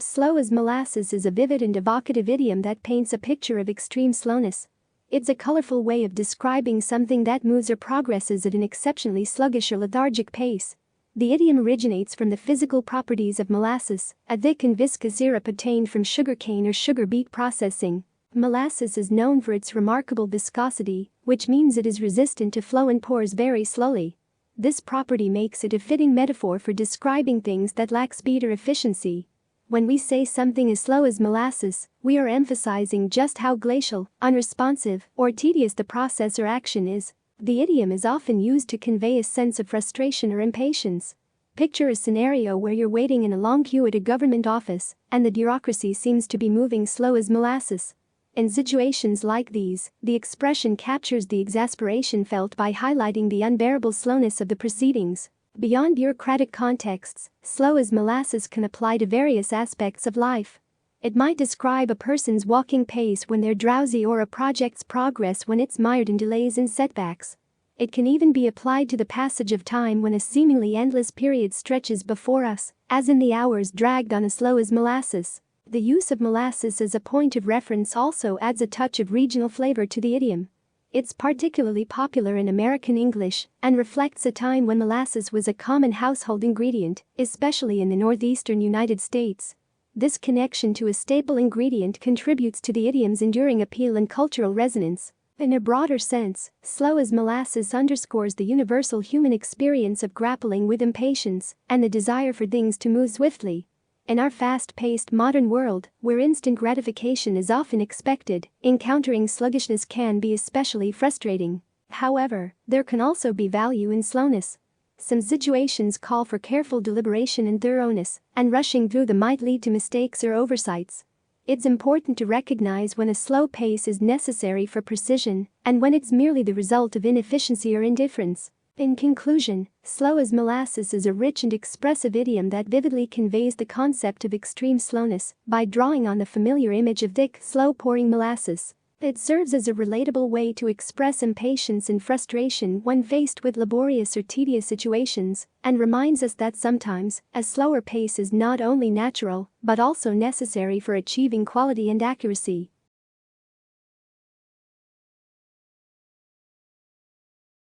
Slow as molasses is a vivid and evocative idiom that paints a picture of extreme slowness. It's a colorful way of describing something that moves or progresses at an exceptionally sluggish or lethargic pace. The idiom originates from the physical properties of molasses, a thick and viscous syrup obtained from sugarcane or sugar beet processing. Molasses is known for its remarkable viscosity, which means it is resistant to flow and pours very slowly. This property makes it a fitting metaphor for describing things that lack speed or efficiency. When we say something is slow as molasses, we are emphasizing just how glacial, unresponsive, or tedious the process or action is. The idiom is often used to convey a sense of frustration or impatience. Picture a scenario where you're waiting in a long queue at a government office, and the bureaucracy seems to be moving slow as molasses. In situations like these, the expression captures the exasperation felt by highlighting the unbearable slowness of the proceedings. Beyond bureaucratic contexts, slow as molasses can apply to various aspects of life. It might describe a person's walking pace when they're drowsy or a project's progress when it's mired in delays and setbacks. It can even be applied to the passage of time when a seemingly endless period stretches before us, as in the hours dragged on as slow as molasses. The use of molasses as a point of reference also adds a touch of regional flavor to the idiom. It's particularly popular in American English and reflects a time when molasses was a common household ingredient, especially in the northeastern United States. This connection to a staple ingredient contributes to the idiom's enduring appeal and cultural resonance. In a broader sense, slow as molasses underscores the universal human experience of grappling with impatience and the desire for things to move swiftly. In our fast-paced modern world, where instant gratification is often expected, encountering sluggishness can be especially frustrating. However, there can also be value in slowness. Some situations call for careful deliberation and thoroughness, and rushing through them might lead to mistakes or oversights. It's important to recognize when a slow pace is necessary for precision and when it's merely the result of inefficiency or indifference. In conclusion, slow as molasses is a rich and expressive idiom that vividly conveys the concept of extreme slowness by drawing on the familiar image of thick, slow-pouring molasses. It serves as a relatable way to express impatience and frustration when faced with laborious or tedious situations, and reminds us that sometimes a slower pace is not only natural but also necessary for achieving quality and accuracy.